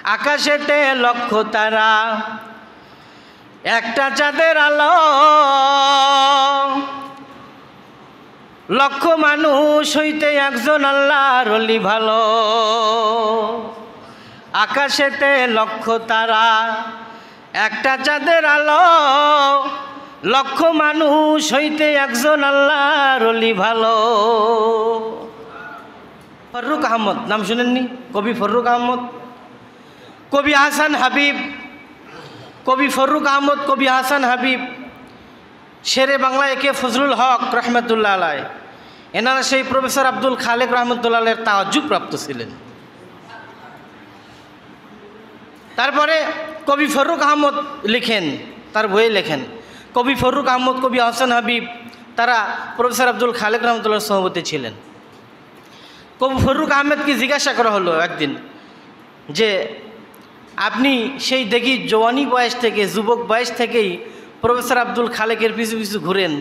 আকাশেতে লক্ষ তারা, একটা চাঁদের আলো, লক্ষ মানুষ হইতে একজন আল্লাহর ওলি ভালো। আকাশেতে লক্ষ তারা, একটা চাঁদের আলো, লক্ষ মানুষ হইতে একজন আল্লাহর ওলি ভালো। ফররুক আহমদ নাম শুনেননি? কবি ফররুক আহমদ, কবি হাসান হাবিব, কবি ফররুক আহমদ, কবি হাসান হাবিব, শেরে বাংলা একে ফজলুল হক রহমতুল্লাহ আলাই, এনারা সেই প্রফেসর আব্দুল খালেক রহমতুল্লাহ আলাইয়ের তাওয়াজ্জুদ প্রাপ্ত ছিলেন। তারপরে কবি ফররুক আহমদ লিখেন, তার বইয়ে লেখেন, কবি ফররুক আহমদ, কবি হাসান হাবিব তারা প্রফেসর আব্দুল খালেক রহমতুল্লাহর সহবর্তী ছিলেন। কবি ফররুক আহমেদকে জিজ্ঞাসা করা হলো একদিন যে আপনি সেই দেখি জওয়ানি বয়স থেকে, যুবক বয়স থেকেই প্রফেসর আব্দুল খালেকের পিছু পিছু ঘুরেন,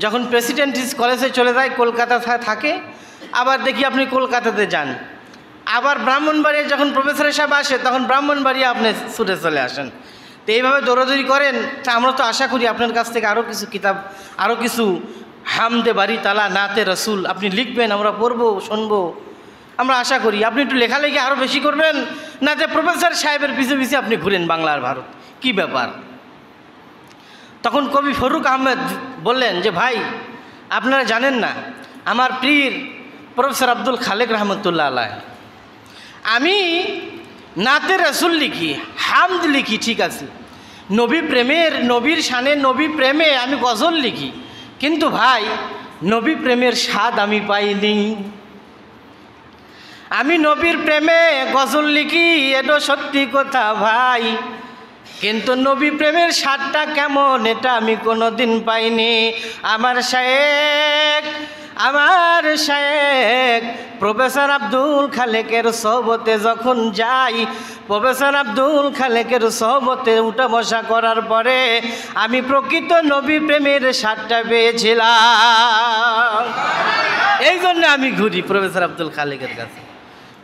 যখন প্রেসিডেন্ট কলেজে চলে যায় কলকাতা থাকে, আবার দেখি আপনি কলকাতাতে যান, আবার ব্রাহ্মণবাড়িয়া যখন প্রফেসর সাহেব আসে তখন ব্রাহ্মণবাড়িয়া আপনি ছুটে চলে আসেন। তো এইভাবে দৌড়াদৌড়ি করেন। তা আমরা তো আশা করি আপনার কাছ থেকে আরও কিছু কিতাব, আরও কিছু হামদে বাড়ি তালা, নাতে রসুল আপনি লিখবেন, আমরা পড়বো, শুনবো, আমরা আশা করি। আপনি একটু লেখালেখি আরও বেশি করবেন, না যে প্রফেসর সাহেবের পিছু পিছু আপনি ঘুরেন বাংলার ভারত, কি ব্যাপার? তখন কবি ফররুক আহমেদ বললেন যে ভাই, আপনারা জানেন না, আমার পীর প্রফেসর আব্দুল খালেক রহমতুল্লাহ আলাই, আমি নাতে রসুল লিখি, হামদ লিখি, ঠিক আছে, নবী প্রেমের, নবীর শানে, নবী প্রেমে আমি গজল লিখি, কিন্তু ভাই নবী প্রেমের স্বাদ আমি পাইনি। আমি নবীর প্রেমে গজল লিখি, এটা সত্যি কথা ভাই, কিন্তু নবী প্রেমের স্বাদটা কেমন এটা আমি কোনোদিন পাইনি। আমার শায়েখ প্রফেসর আব্দুল খালেকের সহবতে যখন যাই, প্রফেসর আব্দুল খালেকের সহবতে উঠা বসা করার পরে আমি প্রকৃত নবী প্রেমের স্বাদটা পেয়েছিলাম। এই জন্য আমি ঘুরি প্রফেসর আব্দুল খালেকের কাছে।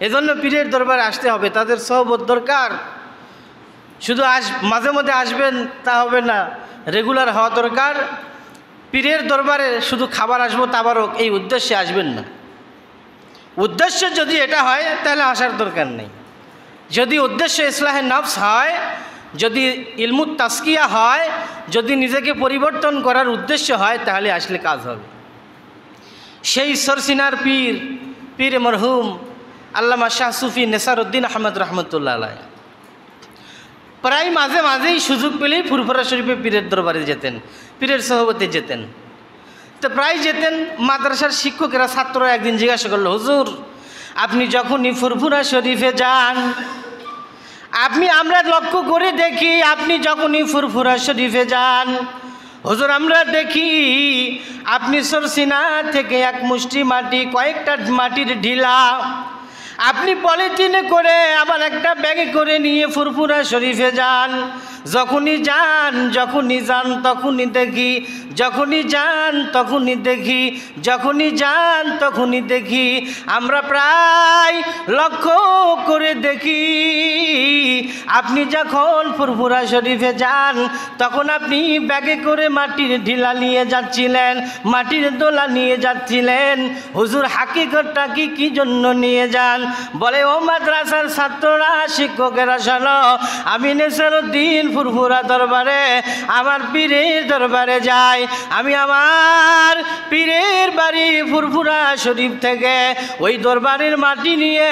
এজন্য পীরের দরবারে আসতে হবে, তাদের সহবত দরকার। শুধু মাঝে মধ্যে আসবেন তা হবে না, রেগুলার হওয়া দরকার। পীরের দরবারে শুধু খাবার আসবো তাবারক এই উদ্দেশ্যে আসবেন না। উদ্দেশ্য যদি এটা হয় তাহলে আসার দরকার নেই। যদি উদ্দেশ্য ইসলাহে নফস হয়, যদি ইলমুত তাসকিয়া হয়, যদি নিজেকে পরিবর্তন করার উদ্দেশ্য হয়, তাহলে আসলে কাজ হবে। সেই সরসিনার পীর মরহুম আল্লামা শাহ সুফি নেসারউদ্দিন আহমদ রহমতুল্লাহ আলাই প্রায় মাঝে মাঝেই সুযোগ পেলেই ফুরফুরা শরীফে পীরের দরবারে যেতেন, পীরের সহবতে যেতেন। তো প্রায় যেতেন। মাদ্রাসার শিক্ষকেরা, ছাত্ররা একদিন জিজ্ঞাসা করলো, হুজুর আপনি যখনই ফুরফুরা শরীফে যান, আমরা লক্ষ্য করে দেখি আপনি যখনই ফুরফুরা শরীফে যান, হুজুর আমরা দেখি আপনি সরসিনা থেকে এক মুষ্টি মাটি, কয়েকটা মাটির ঢিলা আপনি পলিথিনে করে আবার একটা ব্যাগে করে নিয়ে ফুরফুরা শরীফে যান। যখনই যান তখনই দেখি, তখনই দেখি আমরা প্রায় লক্ষ্য করে দেখি আপনি যখন ফুরফুরা শরীফে যান তখন আপনি ব্যাগে করে মাটির ঢিলা নিয়ে যাচ্ছিলেন, মাটির দোলা নিয়ে যাচ্ছিলেন। হুজুর হাকিকতটা কি জন্য নিয়ে যান? বলে, ও মাদ্রাসার ছাত্ররা, শিক্ষকেরা শোনো, আমি নেসারউদ্দিন ফুরফুরা দরবারে, আমার পীরের দরবারে যাই। আমি আমার পীরের বাড়ি ফুরফুরা শরীফ থেকে ওই দরবারের মাটি নিয়ে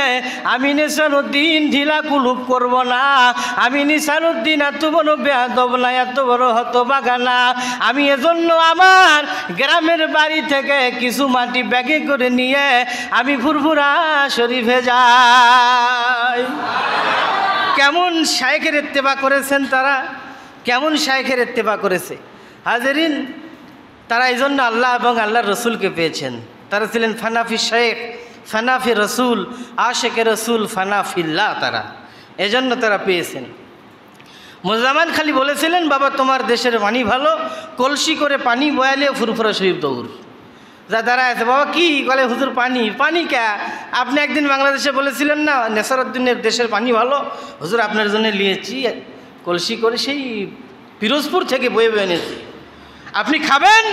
আমি নেসারউদ্দিন ঢিলা কুলুপ করব না। আমি নেসারউদ্দিন এত বড় বেয়াদব না, এত বড় হতভাগা না। আমি এজন্য আমার গ্রামের বাড়ি থেকে কিছু মাটি ব্যাগে করে নিয়ে আমি ফুরফুরা শরীফে যাই। কেমন শায়েখের ইত্তেবা করেছেন তারা, কেমন শায়েখের ইত্তেবা করেছে হাজেরিন। তারা এই জন্য আল্লাহ এবং আল্লাহর রসুলকে পেয়েছেন। তারা ছিলেন ফানাফি শায়েখ, ফানাফি রসুল, আশেকে রসুল, ফানাফিল্লাহ। তারা এজন্য তারা পেয়েছেন। মুজামান খালি বলেছিলেন, বাবা তোমার দেশের পানি ভালো, কলসি করে পানি বয়ালে ফুরফুরা শরীফ দৌড়। যা দাঁড়ায় আছে, বাবা কি বলে, হুজুর পানি। পানি কে? আপনি একদিন বাংলাদেশে বলেছিলেন না নেসারউদ্দিনের দেশের পানি ভালো, হুজুর আপনার জন্য নিয়েছি কলসি করে, সেই পিরোজপুর থেকে বয়ে বয়ে এনেছি, আপনি খাবেন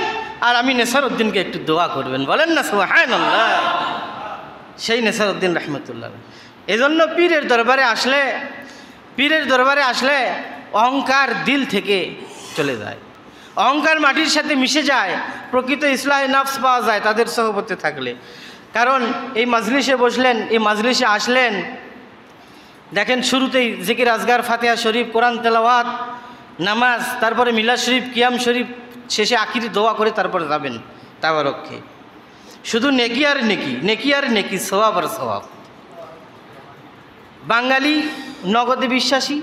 আর আমি নেসারউদ্দিনকে একটু দোয়া করবেন, বলেন না সুবহানাল্লাহ। সেই নেসারউদ্দিন রহমতুল্লাহ। এজন্য পীরের দরবারে আসলে অহংকার দিল থেকে চলে যায়, অহংকার মাটির সাথে মিশে যায়, প্রকৃত ইসলাহি নফস পাওয়া যায় তাদের সহবতে থাকলে। কারণ এই মাজলিসে বসলেন, এই মাজলিসে আসলেন, দেখেন শুরুতেই জিকির আজগার, ফাতিহা শরীফ, কোরআন তেলাওয়াত, নামাজ, তারপরে মিলাদ শরীফ, কিয়াম শরীফ, শেষে আখিরি দোয়া করে তারপরে যাবেন তাবারককে। শুধু নেকি আর নেকি, নেকি আর নেকি, সওয়াব আর সওয়াব। বাঙালি নগদে বিশ্বাসী,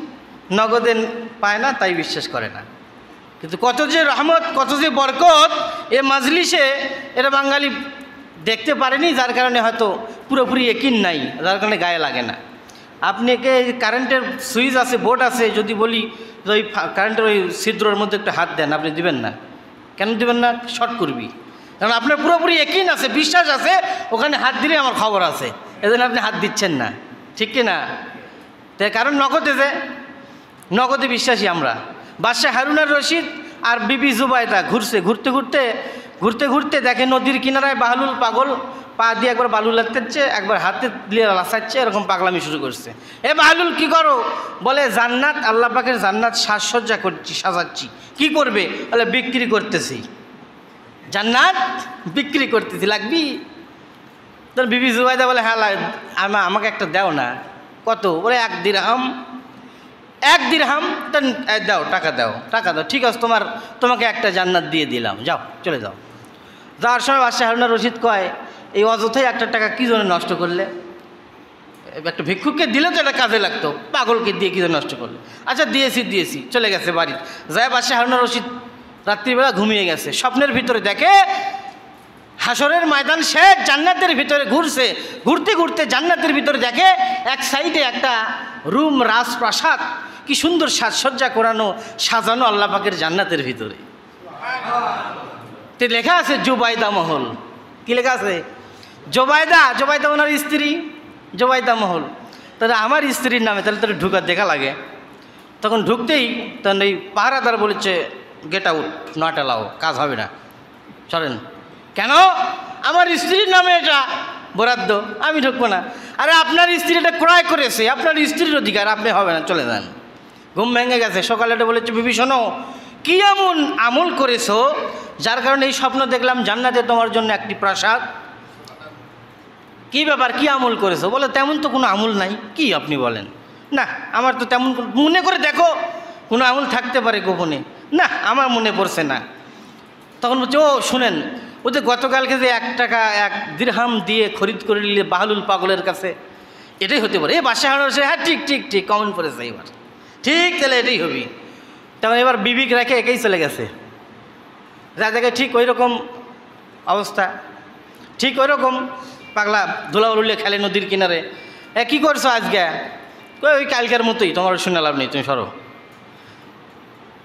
নগদে পায় না তাই বিশ্বাস করে না, কিন্তু কত যে রহমত, কত যে বরকত এ মাজলিসে, এটা বাঙালি দেখতে পারেনি, যার কারণে হয়তো পুরোপুরি একিন নাই, যার কারণে গায়ে লাগে না। আপনাকে কারেন্টের সুইচ আছে, বোর্ড আছে, যদি বলি যে ওই কারেন্টের ওই ছিদ্রের মধ্যে একটু হাত দেন, আপনি দিবেন না। কেন দিবেন না? শর্ট করবি। কারণ আপনার পুরোপুরি একিন আছে, বিশ্বাস আছে, ওখানে হাত দিলে আমার খবর আছে, এজন্য আপনি হাত দিচ্ছেন না, ঠিক কি না? তাই কারণ নগদে বিশ্বাসী আমরা। বাদশাহ হারুনার রশিদ আর বিবি জুবাইদা ঘুরতে ঘুরতে দেখে নদীর কিনারায় বাহলুল পাগল পা দিয়ে একবার বালু লাগতেছে, একবার হাতে দিয়ে লাসাচ্ছে, এরকম পাগলামি শুরু করছে। এ বাহলুল কি করো? বলে জান্নাত, আল্লাহ পাকের জান্নাত সাজসজ্জা করছি, সাজাচ্ছি। কি করবে? বলে বিক্রি করতেছি, জান্নাত বিক্রি করতেছি, লাগবি? তোর বিবি জুবাইদা বলে হ্যাঁ আমাকে একটা দাও না। কত? বলে 1 দিরহাম। 1 দিরহাম? দাও, টাকা দাও। ঠিক আছে, তোমাকে একটা জান্নাত দিয়ে দিলাম, যাও, চলে যাও। যাওয়ার সময় বাদশাহ হারুন রশিদ কয়, এই অযথাই 1 টাকা কী জন্য নষ্ট করলে? একটা ভিক্ষুককে দিলে তো এটা কাজে লাগতো, পাগলকে দিয়ে কী জন্য নষ্ট করলে? আচ্ছা দিয়েছি, চলে গেছে বাড়ি। যায় বাদশাহ হারুন রশিদ রাত্রিবেলা ঘুমিয়ে গেছে, স্বপ্নের ভিতরে দেখে হাসরের ময়দান শেষ, জান্নাতের ভিতরে ঘুরতে জান্নাতের ভিতরে দেখে এক সাইডে একটা রুম, রাজপ্রাসাদ, কি সুন্দর সাজসজ্জা করানো, সাজানো আল্লাহ পাকের জান্নাতের ভিতরে। তে লেখা আছে জুবাইদা মহল। কি লেখা আছে? জোবাইদা ওনার স্ত্রী, জোবাইদা মহল। তাহলে আমার স্ত্রীর নামে, তাহলে তাহলে ঢুকার দেখা লাগে। তখন ঢুকতেই তখন এই পাহারাদার বলেছে, গেট আউট, নট অ্যালাউ, কাজ হবে না, চলেন। কেন? আমার স্ত্রীর নামে এটা বরাদ্দ, আমি ঢুকবো না। আরে আপনার স্ত্রী এটা ক্রয় করেছে, আপনার স্ত্রীর অধিকার, আপনি হবে না, চলে যান। ঘুম ভেঙে গেছে, সকালে এটা বলেছে, বিবি শোনো, কি এমন আমল করেছো যার কারণে এই স্বপ্ন দেখলাম জান্নাতে তোমার জন্য একটি প্রাসাদ? কি ব্যাপার, কি আমল করেছো? বলে তেমন তো কোনো আমল নাই। কি আপনি বলেন? না আমার তো তেমন, মনে করে দেখো কোনো আমল থাকতে পারে গোপনে। না আমার মনে পড়ছে না। তখন বলছে, ও শুনেন, ও যে গতকালকে যে 1 টাকা 1 দিরহাম দিয়ে খরিদ করে নিলে বাহলুল পাগলের কাছে, এটাই হতে পারে। এ বাদশাহ হারুন রশিদ, হ্যাঁ ঠিক কমন পড়েছে এবার, ঠিক, তাহলে এটাই হবি। তখন এবার বিবিক রেখে একেই চলে গেছে। যা দেখে ঠিক ওই রকম অবস্থা, ঠিক ওই রকম পাগলা ধুলাউল উল্লে খেলে নদীর কিনারে। কী করছো আজকে? ওই কালকের মতোই, তোমার শুনে লাভ নেই, তুমি সরো।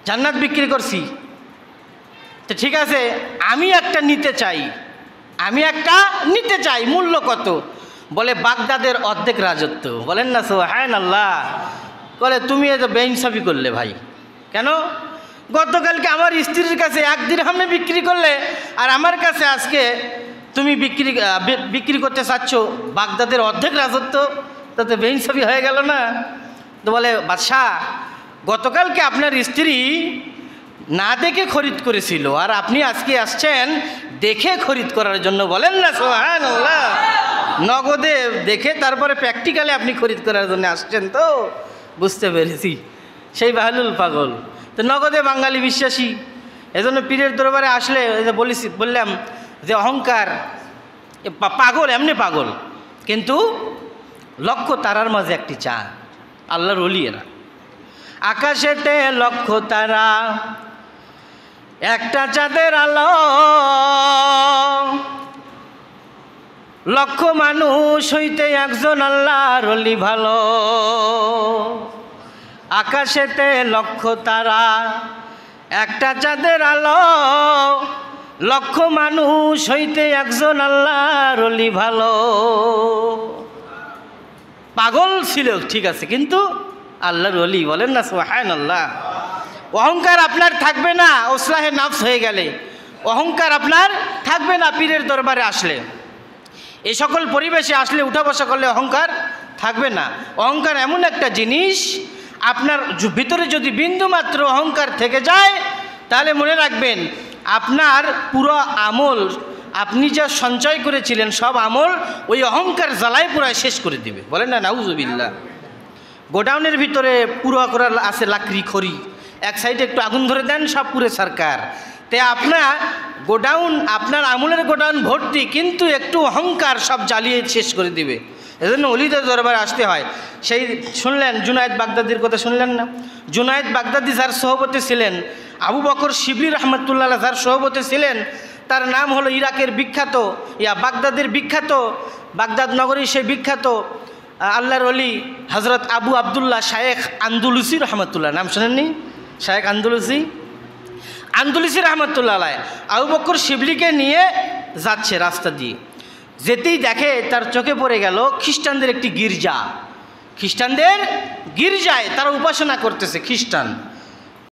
জান্নাত বিক্রি করছি। তো ঠিক আছে, আমি একটা নিতে চাই, মূল্য কত? বলে বাগদাদের অর্ধেক রাজত্ব। বলেন না সুবহানাল্লাহ। বলে তুমি এত বেইনসাফি করলে ভাই। কেন? গতকালকে আমার স্ত্রীর কাছে 1 দিরহামে বিক্রি করলে, আর আমার কাছে আজকে তুমি বিক্রি করতে চাচ্ছ বাগদাদের অর্ধেক রাজত্ব, তাতে বেইনসাফি হয়ে গেল না? তো বলে বাদশাহ, গতকালকে আপনার স্ত্রী না দেখে খরিদ করেছিল, আর আপনি আজকে আসছেন দেখে খরিদ করার জন্য। বলেন না সুবহানাল্লাহ। নগদে দেখে তারপরে প্র্যাকটিক্যালি আপনি খরিদ করার জন্য আসছেন। তো বুঝতে পেরেছি, সেই বাহলুল পাগল। তো নগদে বাঙালি বিশ্বাসী। এজন্য পীরের দরবারে আসলে বললাম যে অহংকার, পাগল, এমনি পাগল, কিন্তু লক্ষ্য তারার মাঝে একটি চাঁদ। আল্লাহর ওলি এরা। আকাশেতে লক্ষ তারা, একটা চাঁদের আলো, লক্ষ মানুষ হইতে একজন আল্লাহর ওলি ভালো। আকাশেতে লক্ষ তারা, একটা চাঁদের আলো, লক্ষ মানুষ হইতে একজন আল্লাহর ওলি ভালো। পাগল ছিল ঠিক আছে, কিন্তু আল্লাহর ওলি, বলেন না সুবহানাল্লাহ। অহংকার আপনার থাকবে না ওসলাহে নাফস হয়ে গেলে, অহংকার আপনার থাকবে না পীরের দরবারে আসলে, এই সকল পরিবেশে আসলে উঠা বসা করলে অহংকার থাকবে না। অহংকার এমন একটা জিনিস, আপনার ভিতরে যদি বিন্দুমাত্র অহংকার থেকে যায় তাহলে মনে রাখবেন আপনার পুরো আমল, আপনি যা সঞ্চয় করেছিলেন সব আমল ওই অহংকার জ্বালায় পুরায় শেষ করে দিবে, বলেন না নাউজুবিল্লাহ। গোডাউনের ভিতরে পুরো করা আছে লাকড়ি খড়ি, এক সাইডে একটু আগুন ধরে দেন সব পুরে সরকার, তে আপনার গোডাউন, আপনার আমলের গোডাউন ভর্তি, কিন্তু একটু অহংকার সব জ্বালিয়ে শেষ করে দিবে। এজন্য ওলিদের দরবারে আসতে হয়। সেই শুনলেন জুনায়েদ বাগদাদির কথা শুনলেন না? জুনায়েদ বাগদাদি যার সহবতে ছিলেন, আবু বকর শিবলি রহমতুল্লাহ যার সহবতে ছিলেন, তার নাম হলো ইরাকের বিখ্যাত বাগদাদের বিখ্যাত, বাগদাদ নগরীর সেই বিখ্যাত আল্লাহর ওলি হজরত আবু আবদুল্লাহ শায়েখ আন্দুলুসি রহমতুল্লাহ, নাম শোনেননি? শায়েখ আন্দুলুসি রহমতুল্লাহ আলাইহি আবু বকর শিবলিকে নিয়ে যাচ্ছে রাস্তা দিয়ে, যেতেই দেখে তার চোখে পড়ে গেল খ্রিস্টানদের একটি গির্জা, খ্রিস্টানদের গির্জায় তারা উপাসনা করতেছে খ্রিস্টান।